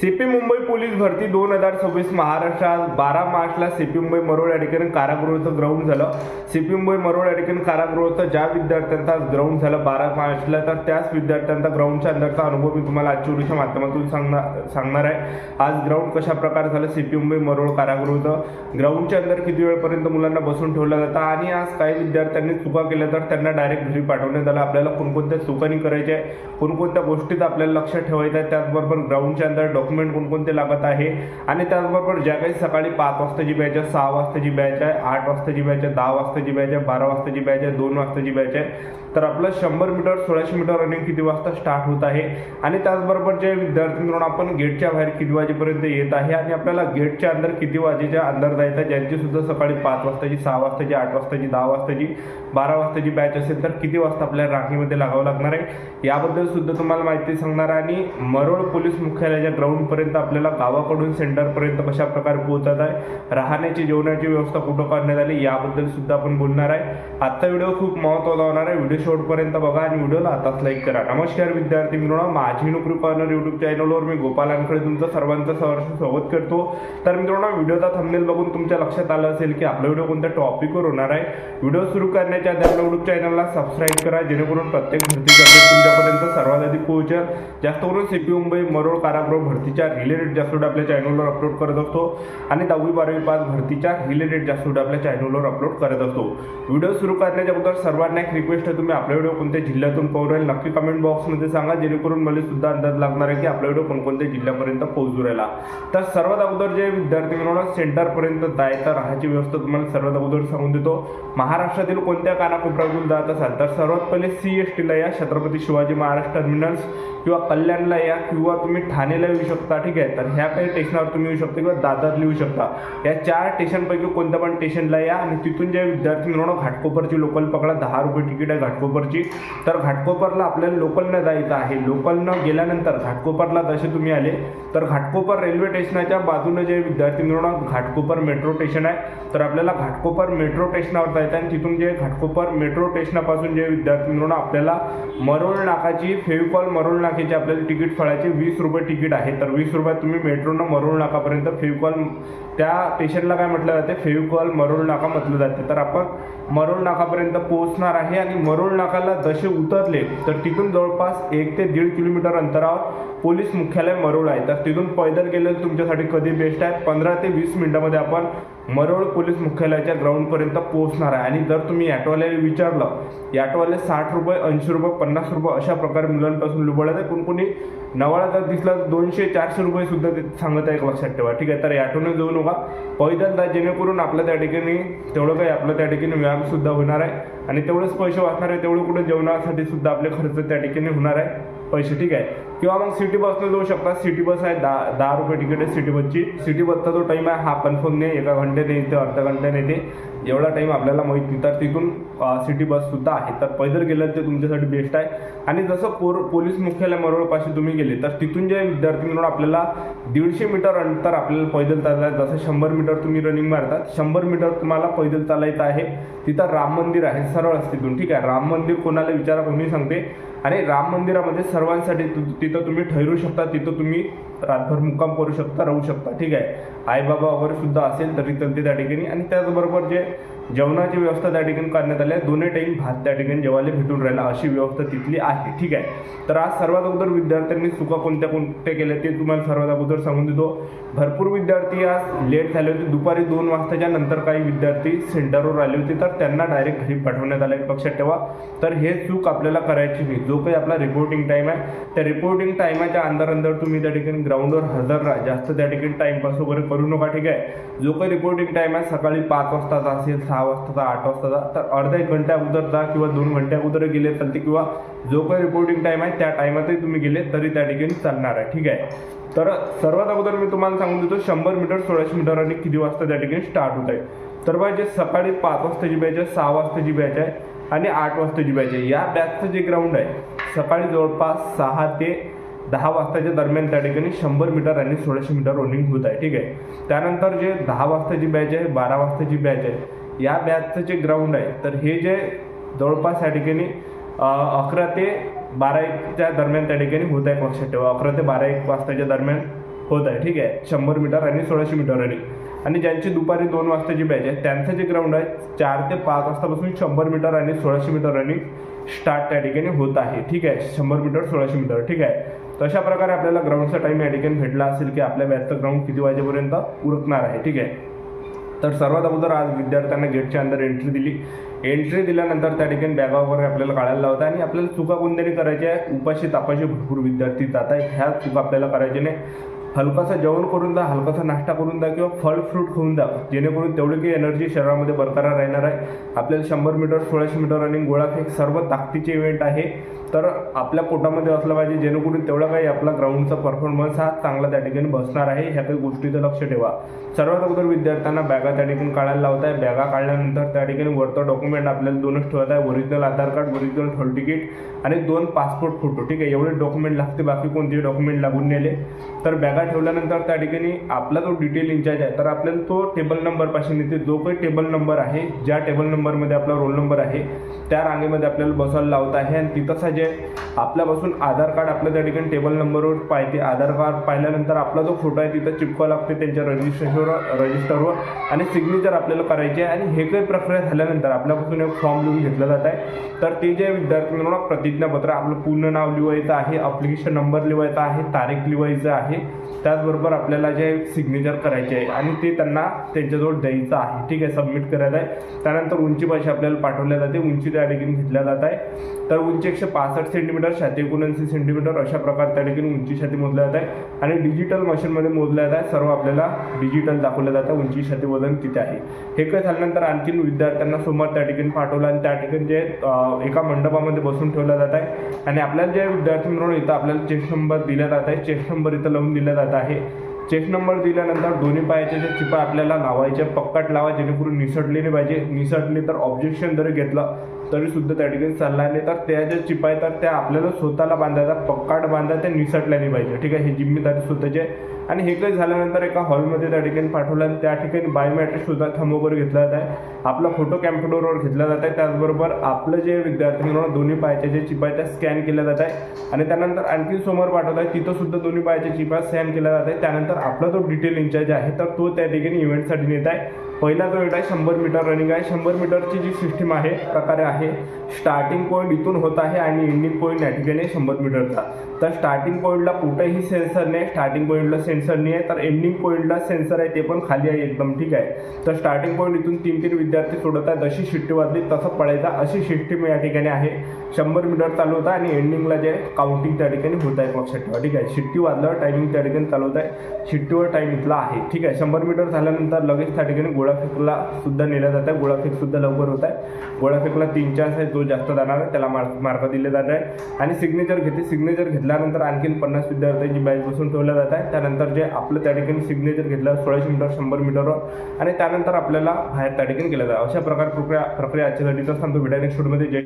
CP Mumbai police भरती 2026 महाराष्ट्रात 12 मार्चला सीपी मुंबई मरोळ या ठिकाणी कारागृहाचं ग्राउंड झालं। सीपी मुंबई मरोळ या ठिकाणी कारागृहाचं ज्या विद्यार्थ्यांचा ग्राउंड झालं 12 मार्चला, तर त्याच विद्यार्थ्यांचा ग्राउंडच्या अंदरचा अनुभव मी तुम्हाला आजच्या व्हिडिओच्या माध्यमातून सांगणार आहे। आज ग्राउंड कशा प्रकारे झालं, सीपी मुंबई मरोळ कारागृहाचं ग्राउंडच्या अंदर किती वेळपर्यंत मुलांना बसून ठेवलं जातं आणि आज काही विद्यार्थ्यांनी चुका केल्या तर त्यांना डायरेक्ट घरी पाठवण्यात आलं। आपल्याला कोणकोणत्या चुकांनी करायच्या आहे, कोणकोणत्या गोष्टीत आपल्याला लक्षात ठेवायचं आहे, त्याचबरोबर ग्राउंडच्या अंदर डॉक्युमेंट कोणकोणते लागत आहे आणि त्याचबरोबर ज्या काही सकाळी 5 वाजताची बॅच आहे, 6 वाजताची बॅच आहे, 8 वाजताची बॅच आहे, 10 वाजताची बॅच आहे, 12 वाजताची बॅच आहे, 2 वाजताची बॅच आहे, तर आपलं 100 मीटर 1600 मीटर रनिंग किती वाजता स्टार्ट होत आहे आणि त्याचबरोबर जे विद्यार्थी म्हणून आपण गेटच्या बाहेर किती वाजेपर्यंत येत आहे आणि आपल्याला गेटच्या अंदर किती वाजेच्या अंदर जायचं आहे, ज्यांची सुद्धा सकाळी 5 वाजताची, 6 वाजताची, 8 वाजताची, 10 वाजताची, 12 वाजताची बॅच असेल तर किती वाजता आपल्याला रांगेमध्ये लागावं लागणार आहे याबद्दल सुद्धा तुम्हाला माहिती सांगणार आहे। आणि मरोळ पोलीस मुख्यालयाच्या ग्राउंड पर्यंत आपल्याला गावाकडून सेंटर पर्यंत कशा प्रकारे पोहोचत आहे, राहण्याची जेवणाची व्यवस्था कुठं करण्यात आली याबद्दल सुद्धा आपण बोलणार आहे। आजचा व्हिडिओ खूप महत्त्वाचा होणार आहे, व्हिडिओ शेवटपर्यंत बघा आणि व्हिडिओला आताच लाईक करा। नमस्कार विद्यार्थी मित्रांनो, माझी नोकरी कॉर्नर यूट्यूब चॅनलवर मी गोपाल वानखडे तुमचं सर्वांचं सहर्ष स्वागत करतो। तर मित्रांनो, व्हिडिओचा थंबनेल बघून तुमच्या लक्षात आलं असेल की आपला व्हिडिओ कोणत्या टॉपिकवर होणार आहे। व्हिडिओ सुरू करण्याच्या आधी आपल्या यूट्यूब चॅनलला सबस्क्राईब करा, जेणेकरून प्रत्येक भरतीचा अपडेट तुमच्यापर्यंत सर्वात आधी पोहोचेल। जास्त करून सीपी मुंबई मरोळ कारागृह भरतीच्या रिलेटेड जास्त व्हिडिओ आपल्या चॅनलवर अपलोड करत असतो आणि 10वी 12वी पास भरतीच्या रिलेटेड जास्त व्हिडिओ आपल्या चॅनलवर अपलोड करत असतो। व्हिडिओ सुरू करण्याच्या अगोदर सर्वांना एक रिक्वेस्ट आहे, तुम्ही आपला व्हिडिओ कोणत्या जिल्ह्यातून पाहू राहिले नक्की कमेंट बॉक्समध्ये सांगा, जेणेकरून मला सुद्धा अंदाज लागणार आहे की आपला व्हिडिओ कोणकोणत्या जिल्ह्यापर्यंत पोहोचू राहिला। तर सर्वात अगोदर जे विद्यार्थी मित्रांनो सेंटरपर्यंत जायचं राहायची व्यवस्था तुम्हाला सर्वात अगोदर सांगून देतो। महाराष्ट्रातील कोणत्या कानाकोपऱ्यातून जात असाल तर सर्वात पहिले CSTला या, छत्रपती शिवाजी महाराज टर्मिनल्स किंवा कल्याणला या किंवा तुम्ही ठाणेला येऊ शकता, ठीक आहे। तर ह्या काही स्टेशनवर तुम्ही येऊ शकता किंवा दादरला येऊ शकता, या 4 स्टेशनपैकी कोणत्या पण स्टेशनला या आणि तिथून जे विद्यार्थी मित्रांनो घाटकोपरची लोकल पकडा, 10 रुपये तिकीट आहे घाटकोपरची। तर घाटकोपरला आपल्याला लोकलनं जायचं आहे। लोकलनं गेल्यानंतर घाटकोपरला जसे तुम्ही आले तर घाटकोपर रेल्वे स्टेशनच्या बाजूने जे विद्यार्थी मित्रांनो घाटकोपर मेट्रो स्टेशन आहे, तर आपल्याला घाटकोपर मेट्रो स्टेशनवर जायचं आहे। तिथून जे घाटकोपर मेट्रो स्टेशनपासून जे विद्यार्थी मित्रांनो आपल्याला मरोळ नाकाची फेविकॉल मरोळ नाक्याची आपल्याला तिकीट फळायची 20 रुपये तिकीट आहे। तर 20 रुपयात तुम्ही मेट्रोनं मरोळ नाकापर्यंत फेविकॉल, त्या स्टेशनला काय म्हटलं जाते, फेविकॉल मरोळ नाका म्हटलं जाते। तर आपण मरोळ नाकापर्यंत पोहोचणार आहे आणि मरोळ नाकाला जसे उतरले तर तिथून जवळपास 1 ते 1.5 किलोमीटर अंतरावर पोलीस मुख्यालय मरोळ आहे। तर तिथून पैदल गेलेलं तुमच्यासाठी कधी बेस्ट आहे, 15 ते 20 मिनिटांमध्ये आपण मरोळ पोलीस मुख्यालयाच्या ग्राउंडपर्यंत पोहोचणार आहे। आणि जर तुम्ही ऑटोवाल्याला विचारलं, ऑटोवाले 60 रुपये, 80 रुपये, 50 रुपये अशा प्रकारे मुलांपासून लुबाडत आहे। कोणी नवाळा जर दिसला तर 200-400 रुपये सुद्धा सांगत आहे, लक्षात ठेवा, ठीक आहे। तर ऑटोने जाऊ नका, पैदल जा, जेणेकरून आपल्या त्या ठिकाणी तेवढं काही आपलं त्या ठिकाणी व्यायाम सुद्धा होणार आहे आणि तेवढेच पैसे वाचणार आहे, तेवढं कुठे जेवणासाठी सुद्धा आपले खर्च त्या ठिकाणी होणार आहे पैसे, ठीक आहे। किंवा मग सिटी बसने जाऊ शकता, सिटी बस आहे 10 रुपये तिकीट आहे सिटी बसची। सिटी बसचा जो टाईम आहे हा कन्फर्म नाही, 1 घंट्याने येते, अर्धा घंट्याने येते, एवढा टाईम आपल्याला माहीत नाही। तर तिथून सिटी बस सुद्धा आहे, तर पैदल गेलं ते तुमच्यासाठी बेस्ट आहे। आणि जसं पोलीस मुख्यालय मरोळपाशी तुम्ही गेले तर तिथून जे विद्यार्थी म्हणून आपल्याला 150 मीटर अंतर आपल्याला पैदल चालायचं, जसं 100 मीटर तुम्ही रनिंग मारतात, 100 मीटर तुम्हाला पैदल चालायचं आहे। तिथं राम मंदिर आहे, सरळ तिथून, ठीक आहे। राम मंदिर कोणाला विचारा, कोणी सांगते। आणि राम मंदिरामध्ये सर्वांसाठी तिथं तुम्ही ठरू शकता, तिथं तुम्ही रातभर मुक्काम करू शकता, राहू शकता, ठीक आहे। आई बाबा वगैरे सुद्धा असेल तरी चालते त्या ठिकाणी। आणि त्याचबरोबर जे जेवणाची व्यवस्था त्या ठिकाणी करण्यात आली आहे, 2 टाईम भात त्या ठिकाणी जेवायला भेटून राहिला अशी व्यवस्था तिथली आहे, ठीक आहे। तर आज सर्वात अगोदर विद्यार्थ्यांनी चुका कोणत्या केल्या ते तुम्हाला सर्वात अगोदर सांगून देतो। भरपूर विद्यार्थी आज लेट झाले होते, दुपारी 2 वाजताच्या नंतर काही विद्यार्थी सेंटरवर आले होते, तर त्यांना डायरेक्ट घरी पाठवण्यात आले, लक्षात ठेवा। तर हे चूक आपल्याला करायची नाही। जो काही आपला रिपोर्टिंग टाईम आहे त्या रिपोर्टिंग टाईमाच्या अंदर तुम्ही त्या ठिकाणी ग्राउंडवर हजर राहा, जास्त त्या ठिकाणी टाईमपास वगैरे करू नका, ठीक आहे। जो काही रिपोर्टिंग टाईम आहे सकाळी 5 वाजताचा असेल, 6 वाजताचा, 8 वाजताचा, तर अर्धा 1 घंटा अगोदर जा किंवा 2 घंटे अगोदर गेले चालते, किंवा जो काही रिपोर्टिंग टाईम आहे त्या टाईमातही तुम्ही गेले तरी त्या ठिकाणी चालणार आहे, ठीक आहे। तर सर्वात अगोदर मी तुम्हाला सांगून देतो 100 मीटर 1600 मीटर आणि किती वाजता त्या ठिकाणी स्टार्ट होत आहे। तर बघा, जे सकाळी 5 वाजताची बॅच आहे, 6 वाजताची बॅच आहे आणि 8 वाजताची बॅच आहे, या बॅचचं जे ग्राउंड आहे सकाळी जवळपास 6 ते 10 वाजताच्या दरम्यान त्या ठिकाणी 100 मीटर आणि 1600 मीटर रनिंग होत आहे, ठीक आहे। त्यानंतर जे 10 वाजताची बॅच आहे, 12 वाजताची बॅच आहे, या बॅचचं जे ग्राउंड आहे तर हे जे जवळपास या ठिकाणी 11 ते 12-1च्या दरम्यान त्या ठिकाणी होत आहे, लक्षात ठेवा। 11 ते 12-1 वाजताच्या दरम्यान होत आहे. ठीक आहे, 100 मीटर आणि 1600 मीटर रनिंग. आणि ज्यांची दुपारी 2 वाजताची बॅच आहे त्यांचं जे ग्राउंड आहे 4 ते 5 वाजतापासून 100 मीटर आणि 1600 मीटर रनिंग स्टार्ट त्या ठिकाणी होत आहे. ठीक आहे, 100 मीटर 1600 मीटर. ठीक आहे, तर अशा प्रकारे आपल्याला ग्राउंडचा टाईम या ठिकाणी भेटला असेल की आपल्या बॅचचं ग्राउंड किती वाजेपर्यंत उरकणार आहे. ठीक आहे, तर सर्वात अगोदर आज विद्यार्थ्यांना गेटच्या अंदर एंट्री दिली. एंट्री दिल्यानंतर त्या ठिकाणी बॅगा वगैरे आपल्याला काढायला लावता आणि आपल्याला चुका कोणत्याने करायच्या आहे. उपाशी तापाशी भरपूर विद्यार्थी जात आहेत, ह्या चुका आपल्याला करायचे नाही. हलकासा जेवण करून द्या, हलकासा नाश्ता करून द्या किंवा फळ फ्रूट खाऊन द्या, जेणेकरून तेवढी काही एनर्जी शरीरामध्ये बरकरार राहणार आहे. आपल्याला 100 मीटर 1600 मीटर रनिंग गोळाफेक सर्व ताकदीचे इव्हेंट आहे. तर आपल्या पोटामध्ये असलं पाहिजे जेणेकरून तेवढा काही आपला ग्राउंडचा परफॉर्मन्स हा चांगला त्या ठिकाणी बसणार आहे. ह्या काही गोष्टीचं लक्ष ठेवा. सर्वात अगोदर विद्यार्थ्यांना बॅगा त्या ठिकाणी काढायला लावत आहे. बॅगा काढल्यानंतर त्या ठिकाणी वरतं डॉक्युमेंट आपल्याला 2च ठेवत आहे, ओरिजिनल आधार कार्ड, ओरिजिनल हॉल तिकीट आणि 2 पासपोर्ट फोटो. ठीक आहे, एवढे डॉक्युमेंट लागते, बाकी कोणतेही डॉक्युमेंट लागून नेले. तर बॅगा ठेवल्यानंतर त्या ठिकाणी आपला जो डिटेल इंचार्ज आहे तर आपल्याला तो टेबल नंबर पासून येते. जो काही टेबल नंबर आहे, ज्या टेबल नंबरमध्ये आपला रोल नंबर आहे त्या रांगेमध्ये आपल्याला बसायला लावत आहे. आणि तिथंच जे आपल्यापासून आधार कार्ड आपल्या त्या ठिकाणी टेबल नंबरवर पाहिजे. आधार कार्ड पाहिल्यानंतर आपला जो फोटो आहे तिथं चिपकावा लागते त्यांच्या रजिस्टरवर आणि सिग्नेचर आपल्याला करायचे आहे. आणि हे काही प्रक्रिया झाल्यानंतर आपल्यापासून एक फॉर्म लिहून घेतला जात आहे. तर ते जे विद्यार्थ्यांना प्रतिज्ञापत्र, आपलं पूर्ण नाव लिहायचं आहे, ॲप्लिकेशन नंबर लिहायचा आहे, तारीख लिहायचं आहे, त्याचबरोबर आपल्याला जे सिग्नेचर करायचे आहे आणि ते त्यांना त्यांच्याजवळ द्यायचं आहे. ठीक आहे, सबमिट करायचं आहे. त्यानंतर उंची पाशी आपल्याला पाठवल्या जाते. उंची त्या ठिकाणी घेतल्या जात आहे. तर उंची 165 सेंटीमीटर, छाती 79 सेंटीमीटर अशा प्रकारे त्या ठिकाणी उंची छाती मोजल्या जात आहे. आणि डिजिटल मशीनमध्ये मोजल्या जात आहे. सर्व आपल्याला डिजिटल दाखवलं जातं. उंची छाती वजन तिथे आहे. हे काही झाल्यानंतर आणखी विद्यार्थ्यांना समोर त्या ठिकाणी पाठवलं आणि त्या ठिकाणी जे एका मंडपामध्ये बसून ठेवलं जात आहे. आणि आपल्याला जे विद्यार्थी मिळून इथं आपल्याला चेस्ट नंबर दिला जात आहे. चेस्ट नंबर इथं लावून दिला जात आहे. चेस्ट नंबर दिल्यानंतर दोन्ही पायाचे जे चिपा आपल्याला लावायचे, पक्काट लावा जेणेकरून निसटले नाही पाहिजे. निसटले तर ऑब्जेक्शन जरी घेतलं तरी सुद्धा त्या ठिकाणी चालणार नाही. तर त्या ज्या चिपा आहेत तर त्या आपल्याला स्वतःला बांधायचा, पक्काट बांधा, त्या निसटल्या नाही पाहिजे. ठीक आहे, ही जिम्मेदारी स्वतःची आहे. आणि हे काही झाल्यानंतर एका हॉलमध्ये त्या ठिकाणी पाठवलं आणि त्या ठिकाणी बायोमॅट्रिक सुद्धा थर्मोवर घेतला जात आहे. आपला फोटो कॅम्प्युटरवर घेतला जात आहे. त्याचबरोबर आपलं जे विद्यार्थी दोन्ही पायाच्या जे चिपा आहेत त्या स्कॅन केल्या जात आहे. आणि त्यानंतर आणखी समोर पाठवत आहे, तिथं सुद्धा दोन्ही पायाच्या चिपा स्कॅन केल्या जात आहे. त्यानंतर आपला जो डिटेल इंचार्ज आहे तर तो त्या ठिकाणी इव्हेंटसाठी नेत आहे. पहिला जो इव्हेंट आहे 100 मीटर रनिंग आहे. 100 मीटरची जी सिस्टीम आहे प्रकारे आहे, स्टार्टिंग पॉईंट इथून होत आहे आणि एंडिंग पॉईंट या ठिकाणी 100 मीटरचा. तर स्टार्टिंग पॉईंटला कुठेही सेन्सर नाही, स्टार्टिंग पॉईंटला सेन्सर नाही आहे. तर एंडिंग पॉईंटला सेन्सर आहे, ते पण खाली आहे एकदम. ठीक आहे, तर स्टार्टिंग पॉईंट इथून 3 विद्यार्थी सोडत आहेत. जशी शिट्टी वाजली तसं पडायचा, अशी सिस्टीम या ठिकाणी आहे. 100 मीटर चालू होता आणि एंडिंगला जे काउंटिंग त्या ठिकाणी होत आहे लक्षात ठेवा. ठीक आहे, शिट्टी वाजल्यावर टायमिंग त्या ठिकाणी चालू होत आहे. शिट्टीवर टाईम इथला आहे. ठीक आहे, 100 मीटर झाल्यानंतर लगेच त्या ठिकाणी गोळाफेकला सुद्धा नेला जात आहे. गोळाफेक सुद्धा लवकर होत आहे. गोळाफेकला 3 चान्स आहे, जो जास्त जाणार आहे त्याला मार्क दिले जात आहे. आणि सिग्नेचर घेते. सिग्नेचर घेतल्यानंतर आणखीन 50 विद्यार्थ्यांची बॅच बसून ठेवल्या जात आहे. त्यानंतर जे आपलं त्या ठिकाणी सिग्नेचर घेतलं 1600 मीटर 100 मीटरवर आणि त्यानंतर आपल्याला बाहेर त्या ठिकाणी केलं जातं. अशा प्रकारे प्रक्रिया आजच्यासाठी तर सांगतो. भेटायला नेक्स्ट व्हिडिओमध्ये.